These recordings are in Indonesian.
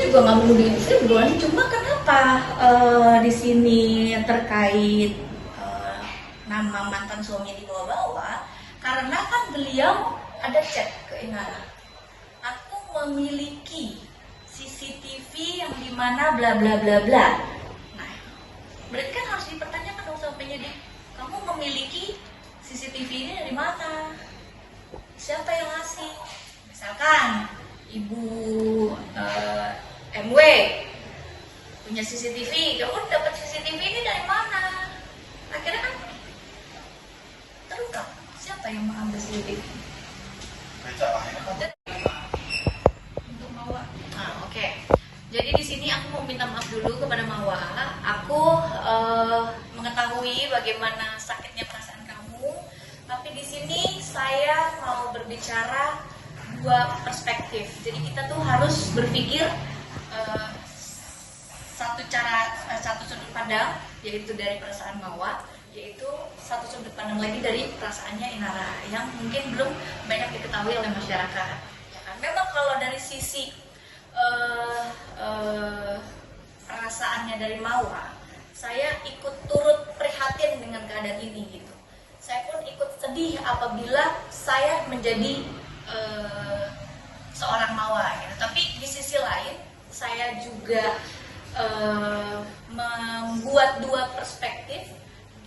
juga nggak menuduh istri buruan, cuma kenapa di sini terkait nama mantan suaminya dibawa-bawa? Karena kan beliau ada chat ke Inara, aku memiliki CCTV yang dimana bla bla bla bla. Nah, berarti kan harus dipertanyakan dong sama penyidik, kamu memiliki CCTV ini dari mana? Siapa yang ngasih? Misalkan Ibu MW punya CCTV, kamu dapat CCTV ini dari mana? Akhirnya kan terungkap siapa yang mengambil CCTV. Untuk Mawa. Nah, oke. Jadi di sini aku mau minta maaf dulu kepada Mawa. Aku mengetahui bagaimana sakitnya perasaan kamu, tapi di sini saya mau berbicara dua perspektif. Jadi kita tuh harus berpikir satu sudut pandang, yaitu dari perasaan Mawa, yaitu satu sudut pandang lagi dari perasaannya Inara yang mungkin belum banyak diketahui oleh masyarakat. Ya kan? Memang kalau dari sisi perasaannya dari Mawa, saya ikut turut prihatin dengan keadaan ini gitu. Saya pun ikut sedih apabila saya menjadi seorang Mawa gitu. Tapi di sisi lain saya juga membuat dua perspektif,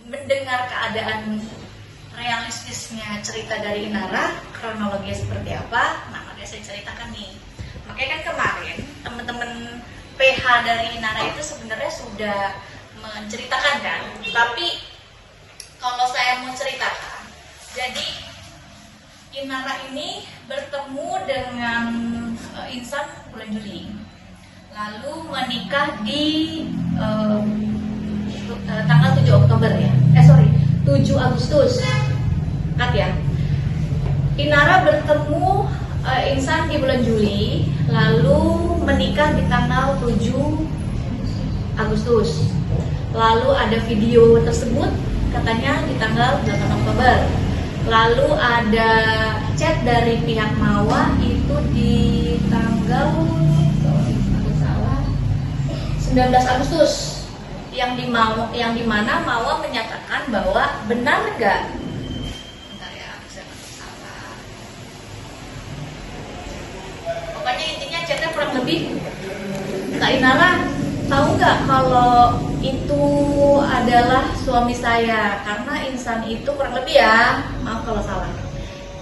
mendengar keadaan realistisnya cerita dari Inara, kronologinya seperti apa. Nah, makanya saya ceritakan nih. Makanya kan kemarin teman-teman PH dari Inara itu sebenarnya sudah menceritakan kan. Tapi kalau saya mau ceritakan, jadi Inara ini bertemu dengan Insan bulan Juli, lalu menikah di tanggal 7 Oktober ya. 7 Agustus. Kat ya. Inara bertemu Insan di bulan Juli, lalu menikah di tanggal 7 Agustus. Lalu ada video tersebut katanya di tanggal 8 Oktober. Lalu ada chat dari pihak Mawa itu di tanggal 19 Agustus yang dimana Mawa menyatakan bahwa benar nggak? Bentar ya, saya salah. Pokoknya intinya chatnya kurang lebih, Kak Inara tahu nggak kalau itu adalah suami saya? Karena Insan itu kurang lebih ya, maaf kalau salah.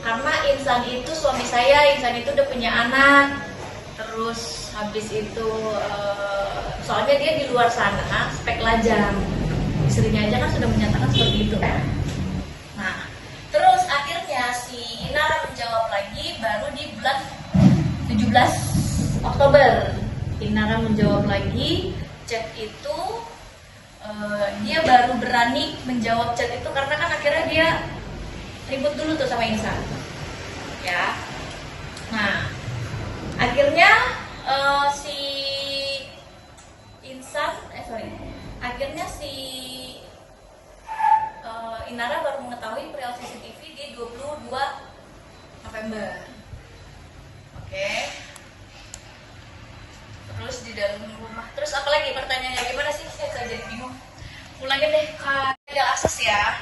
Karena Insan itu suami saya, Insan itu udah punya anak. Terus habis itu soalnya dia di luar sana spek lajang, istrinya aja kan sudah menyatakan seperti itu kan. Nah, terus akhirnya si Inara menjawab lagi baru di bulan 17 Oktober. Inara menjawab lagi chat itu, dia baru berani menjawab chat itu karena kan akhirnya dia ribut dulu tuh sama Insan ya. Nah, akhirnya si Inara baru mengetahui perihal CCTV di 22 November. Oke. Terus di dalam rumah. Terus apa lagi pertanyaannya, gimana sih? Saya jadi bingung. Ulangin deh ke illegal access ya.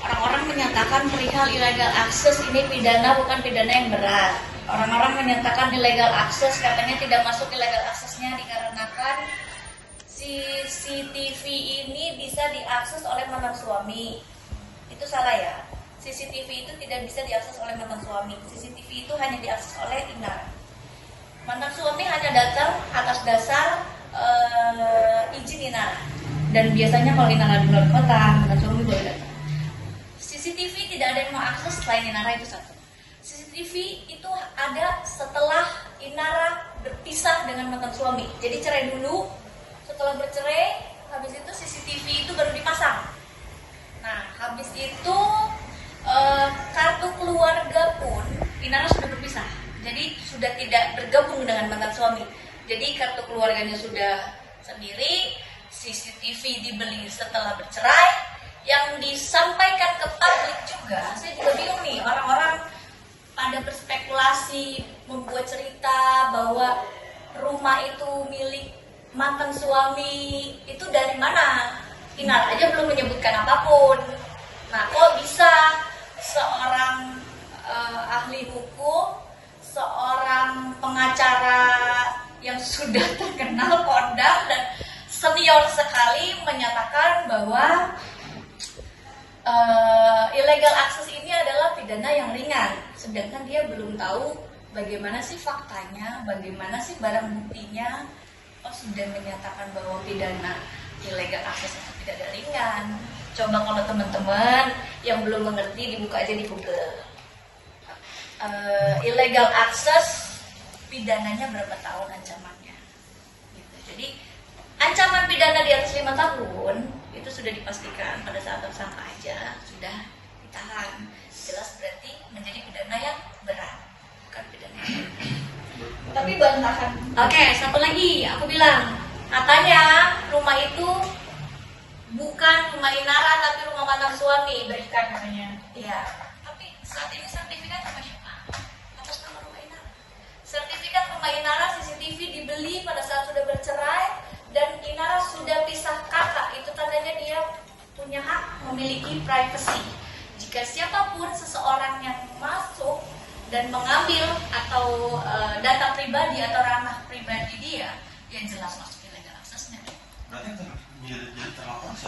Orang-orang menyatakan perihal illegal access ini pidana, bukan pidana yang berat. Orang-orang menyatakan illegal access katanya tidak masuk illegal accessnya dikarenakan CCTV ini bisa diakses oleh mantan suami. Itu salah ya. CCTV itu tidak bisa diakses oleh mantan suami. CCTV itu hanya diakses oleh Inara. Mantan suami hanya datang atas dasar izin Inara. Dan biasanya kalau Inara di luar kota, mantan suami boleh datang. CCTV tidak ada yang mau akses selain Inara, itu satu. CCTV itu ada setelah Inara berpisah dengan mantan suami. Jadi cerai dulu, setelah bercerai, habis itu CCTV itu baru dipasang. Nah, habis itu kartu keluarga pun Inara sudah berpisah. Jadi sudah tidak bergabung dengan mantan suami. Jadi kartu keluarganya sudah sendiri, CCTV dibeli setelah bercerai. Yang disampaikan ke publik juga, saya juga bingung nih, orang-orang pada berspekulasi, membuat cerita bahwa rumah itu milik mantan suami itu dari mana? Inar aja belum menyebutkan apapun. Nah, kok bisa seorang ahli hukum, seorang pengacara yang sudah terkenal, kondang dan senior sekali menyatakan bahwa illegal access ini adalah pidana yang ringan, sedangkan dia belum tahu bagaimana sih faktanya, bagaimana sih barang buktinya. Oh, sudah menyatakan bahwa pidana illegal access itu tidak ringan. Coba kalau teman-teman yang belum mengerti dibuka aja di Google. Illegal access pidananya berapa tahun ancamannya? Gitu. Jadi ancaman pidana di atas 5 tahun itu sudah dipastikan pada saat tersangka aja sudah ditahan. Jelas berarti menjadi pidana yang berat, bukan pidana yang ringan. Tapi bantahan. Oke, satu lagi aku bilang, katanya rumah itu bukan rumah Inara tapi rumah mantan suami. Berikan namanya. Iya. Tapi saat ini sertifikat rumah siapa? Atas nama rumah Inara. Sertifikat rumah Inara CCTV dibeli pada saat sudah bercerai dan Inara sudah pisah kakak. Itu tandanya dia punya hak memiliki privacy. Jika siapapun seseorang yang masuk dan mengambil atau data pribadi atau ranah pribadi dia, yang jelas masuk illegal access-nya. Berarti jadi terlapor